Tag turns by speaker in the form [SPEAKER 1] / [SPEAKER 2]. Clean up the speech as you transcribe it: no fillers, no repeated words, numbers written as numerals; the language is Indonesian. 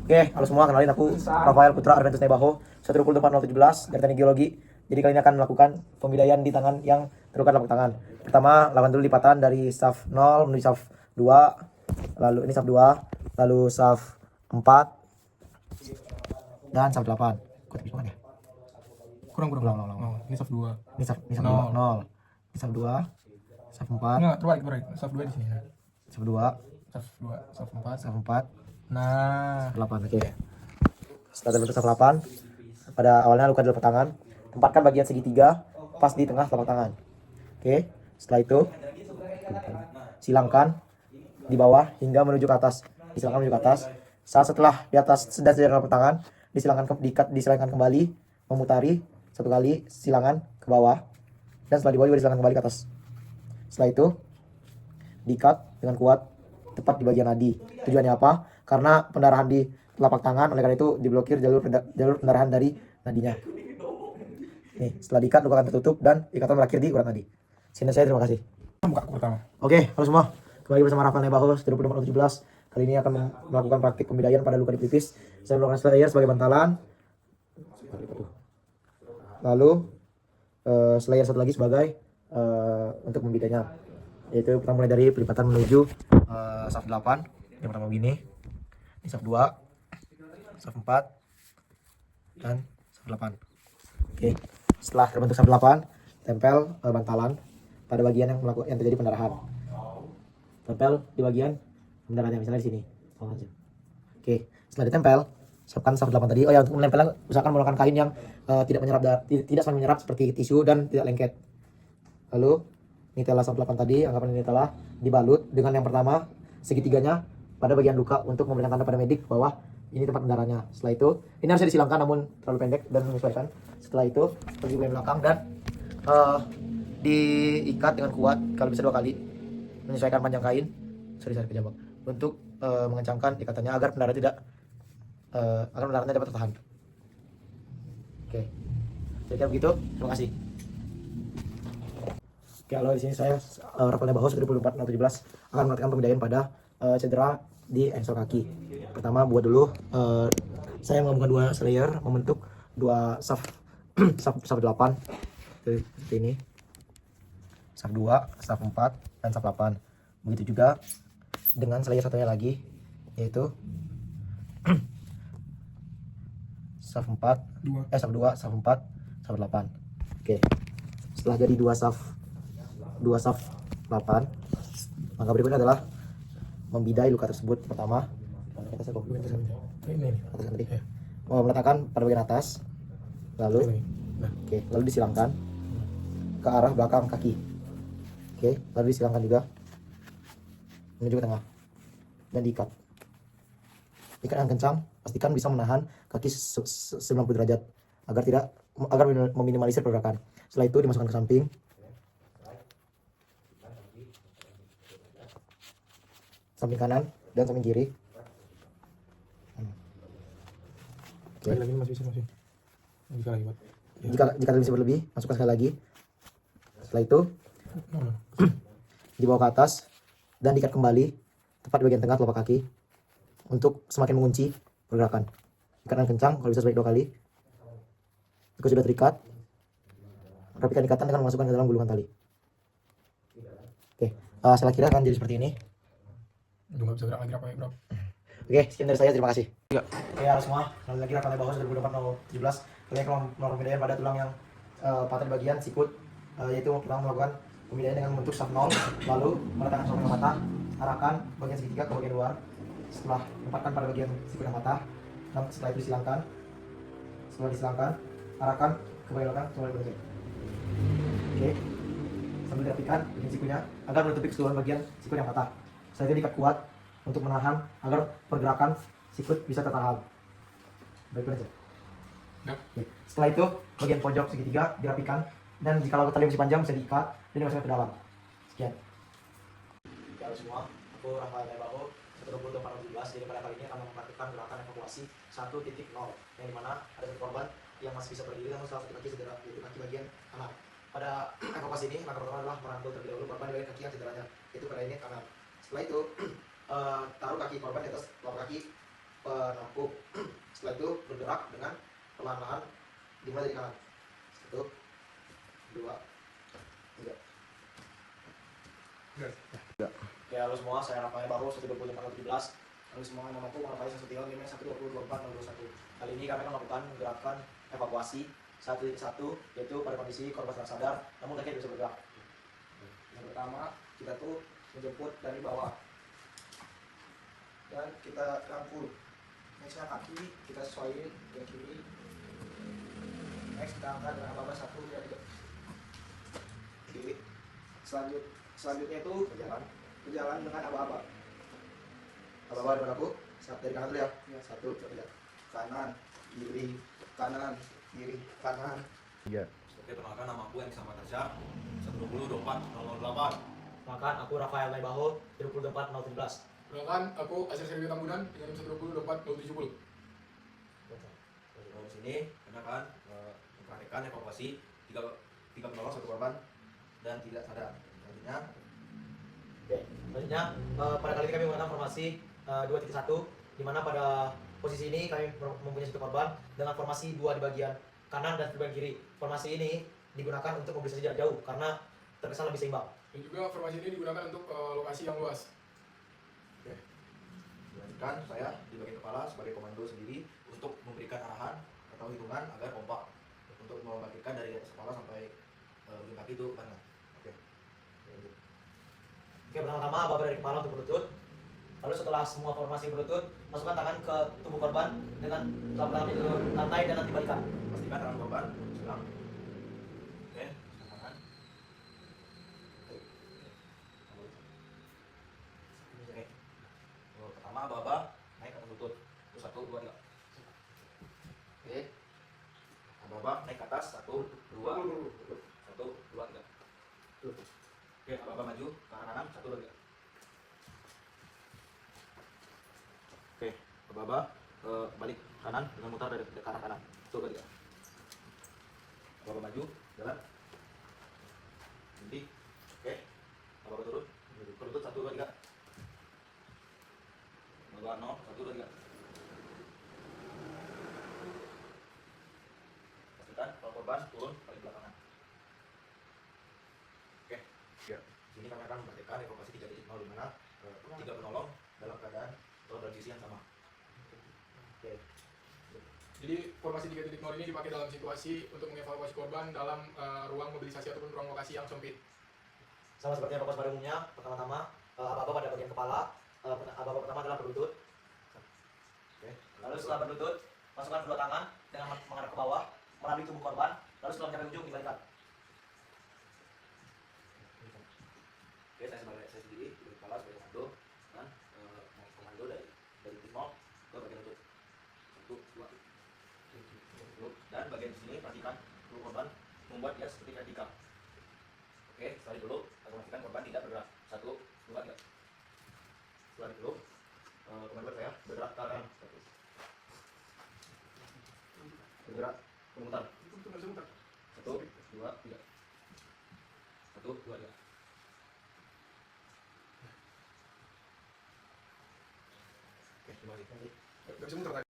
[SPEAKER 1] Oke, halo semua, kenalin aku Rafael Putra Arventus Nebaho, 12417 dari Teknik Geologi. Jadi kali ini akan melakukan pembidaian di tangan yang terluka telapak tangan. Pertama, lakukan dulu lipatan dari shaft 0 menuju shaft 2. Lalu ini shaft 2, lalu shaft 4 dan shaft 8. Kok tipis banget ya?
[SPEAKER 2] Kurang. Oh, ini shaft 2.
[SPEAKER 1] Ini shaft 2, 0. Ini shaft 2, shaft 4.
[SPEAKER 2] Enggak, terbalik. Shaft 2 di sini.
[SPEAKER 1] Shaft 2,
[SPEAKER 2] Shaft 2, shaft 4.
[SPEAKER 1] shaft 4,
[SPEAKER 2] Nah,
[SPEAKER 1] shaft 8. Oke. Setelah terbentuk shaft 8, pada awalnya luka di telapak tangan, tempatkan bagian segitiga pas di tengah telapak tangan. Oke, setelah itu silangkan di bawah hingga menuju ke atas. Disilangkan menuju ke atas. Saat setelah di atas dan sejauh telapak tangan, disilangkan kembali, memutari satu kali silangan ke bawah, dan setelah di bawah juga disilangkan kembali ke atas. Setelah itu diikat dengan kuat tepat di bagian nadi. Tujuannya apa? Karena pendarahan di telapak tangan, oleh karena itu diblokir jalur pendarahan dari nadinya. Nih, setelah diikat luka akan tertutup dan ikatan berakhir di urat nadi. Sekian saya, terima kasih.
[SPEAKER 2] buka pertama.
[SPEAKER 1] Oke, halo semua. Kembali bersama Rafael Nebaho 12417. Kali ini akan melakukan praktik pembidaian pada luka di pelipis. Saya melakukan slayer sebagai bantalan. Lalu slayer satu lagi sebagai untuk membidainya. Yaitu kita mulai dari pelipatan menuju shaft 8. Yang pertama begini. Ini shaft 2, shaft 4, dan shaft 8. Oke. Setelah terbentuk shaft 8, tempel bantalan pada bagian yang terjadi pendarahan. Tempel di bagian pendarahannya, misalnya di sini. Oke, setelah ditempel, siapkan shaft 8 tadi. Oh ya, untuk menempelnya usahakan menggunakan kain yang tidak saling menyerap seperti tisu dan tidak lengket. Lalu nitela shaft 8 tadi, anggapan ini telah dibalut dengan yang pertama segitiganya pada bagian luka untuk memberikan tanda pada medik bahwa ini tempat pendarahannya. Setelah itu, ini harusnya disilangkan namun terlalu pendek dan menyesuaikan. Setelah itu, pergi ke belakang dan diikat dengan kuat, kalau bisa 2 kali, menyesuaikan panjang kain. Sorry kejambak. Untuk mengencangkan ikatannya agar pendarahannya dapat tertahan. Oke, jadi begitu. Terima kasih. Oke, halo, di sini saya Rafael Nebaho 12417 akan melakukan pembidaian pada cedera di engsel kaki. Pertama, buat dulu saya menggabungkan 2 slayer membentuk 2 shaft shaft 8 seperti ini. Shaft 2, shaft 4, dan shaft 8. Begitu juga dengan slayer satunya lagi, yaitu shaft 4, shaft 2, shaft 4, shaft 8. Oke. Setelah jadi 2 shaft 8, maka berikutnya adalah membidai luka tersebut. Pertama, meletakkan pada bagian atas, lalu lalu disilangkan ke arah belakang kaki. Oke, lalu disilangkan juga menuju ke tengah dan diikat. Ikat yang kencang, pastikan bisa menahan kaki 90 derajat agar meminimalisir pergerakan. Setelah itu dimasukkan ke samping. Samping kanan dan samping kiri.
[SPEAKER 2] Oke. Lagi masih bisa. Bisa lagi, Pak.
[SPEAKER 1] Jika bisa berlebih, masukkan sekali lagi. Setelah itu dibawa ke atas dan diikat kembali tepat di bagian tengah telapak kaki untuk semakin mengunci pergerakan. Ikatan kencang, kalau bisa sebanyak 2 kali. Jika sudah terikat, rapikan ikatan dengan memasukkan ke dalam gulungan tali. Oke, setelah kira akan jadi seperti ini.
[SPEAKER 2] Udah nggak bisa gerak lagi, Bro.
[SPEAKER 1] Oke, sekian dari saya, terima kasih. Oke, halo semua, kembali lagi Rafael Nebaho 12417. Kalian akan melakukan pembidaian pada tulang yang patah di bagian sikut, yaitu kita melakukan pembidaian dengan membentuk shaft 0, lalu meletakkan shaft yang patah, arahkan bagian segitiga ke bagian luar. Setelah tempatkan pada bagian sikut yang patah, dan setelah itu disilangkan. Setelah disilangkan, arahkan ke bagian belakang, coba dibentuk. Oke, sambil dirapikan bagian sikunya agar menutupi keseluruhan bagian sikut yang patah. Setelah itu diikat kuat untuk menahan agar pergerakan sikut bisa tertahan. Baik aja. Oke. Setelah itu bagian pojok segitiga dirapikan dan jika tali masih panjang bisa diikat dan dimasukkan ke dalam. Sekian. Halo semua, aku Rafael Nebaho 12417. Jadi pada kali ini akan melakukan gerakan evakuasi 1.0 yang dimana ada satu korban yang masih bisa berdiri namun salah satu kaki cedera, yaitu kaki bagian kanan. Pada evakuasi ini langkah pertama adalah merangkul terlebih dahulu korban di bagian kaki yang cederanya, itu pada ini kanan. Setelah itu taruh kaki korban di atas telapak kaki penangkup. Setelah itu bergerak dengan perlahan-lahan dimulai dari kanan. 1, 2, 3. Oke, halo semua, saya Rafael Baru 12417. Halo semua, nama aku Rafael 124 Kali ini kami akan melakukan gerakan evakuasi 1.1, yaitu pada kondisi korban sedang sadar namun kaki bisa bergerak. Yang pertama, kita tuh menjemput dari bawah dan kita rangkul. Nextnya kaki kita sesuaiin ke kiri. Next kita angkat dengan apa 1, 2, 3. Oke. Selanjutnya itu berjalan dengan aba-aba. Aba-aba depan aku. Dari kanan dulu ya. 1, 2, 3. Kanan, kiri, kanan, kiri, kanan.
[SPEAKER 2] 3.
[SPEAKER 3] Oke, perkenalkan nama aku yang sama Tasya 12024
[SPEAKER 1] Perkenalkan aku Rafael Maibaho 24017.
[SPEAKER 4] Perkenalkan, aku Asir Serwi Tambunan dengan NIM 12024
[SPEAKER 3] Di sini kami akan mempraktikkan evakuasi 3 penolong 1 korban dan tidak sadar.
[SPEAKER 1] Selanjutnya pada kali ini kami menggunakan formasi 2.1, di mana pada posisi ini kami mempunyai 1 korban dengan formasi 2 di bagian kanan dan di bagian kiri. Formasi ini digunakan untuk mobilisasi jarak jauh karena terkesan lebih seimbang.
[SPEAKER 4] dan juga formasi ini digunakan untuk lokasi yang luas.
[SPEAKER 3] Dilanjutkan, saya di bagian kepala sebagai komando sendiri untuk memberikan arahan atau hitungan agar kompak untuk membangkitkan dari atas kepala sampai ujung kaki itu barengan. Oke. Lanjut.
[SPEAKER 1] Oke, pertama-tama aba dari kepala untuk berlutut. Lalu setelah semua formasi berlutut, masukkan tangan ke tubuh korban dengan tangan di lantai dan nanti balikan.
[SPEAKER 3] Pastikan tangan korban selang. Oke, tangan. Oke. Pertama aba naik ke atas lutut. 1, 2, 3. Oke. Aba naik ke atas 1, 2, 1, 2, 3. Oke, aba maju ke arah kanan 1, 2, 3. Oke, aba balik kanan dengan mutar dari ke arah kanan 1, 2, 3. Aba maju jalan. Berhenti. Oke. Aba turun. Ke lutut 1, 2, 3. Aba 0 1, 2, 3. Pastikan kalau korban turun paling belakangan. Oke.
[SPEAKER 2] Ya.
[SPEAKER 3] Sini kami akan mempraktikkan evakuasi 3.0 di mana 3 penolong dalam keadaan atau posisi yang sama. Oke.
[SPEAKER 4] Jadi formasi 3.0 ini dipakai dalam situasi untuk mengevakuasi korban dalam ruang mobilisasi ataupun ruang lokasi yang sempit.
[SPEAKER 1] Sama seperti evakuasi pada umumnya, pertama-tama aba-aba pada bagian kepala. Aba-aba pertama adalah berlutut.
[SPEAKER 3] Oke.
[SPEAKER 1] Lalu setelah berlutut, masukkan kedua tangan dengan menghadap ke bawah, merambi tubuh korban. Lalu setelah mencapai ujung dibalikan.
[SPEAKER 3] Oke, saya sendiri di kepala sebagai komando dan komando dari tim 0 ke bagian lutut 1, 2. Dan bagian sini pastikan tubuh korban membuat dia seperti vertikal. Oke, setelah dipeluk agar memastikan korban tidak bergerak 1, 2, 3. Setelah dipeluk komando saya bergerak ke arah 1. Bergerak memutar 1, 2, 3. 1, 2, 3. Oke, terima kasih.
[SPEAKER 4] Gak bisa muter tadi.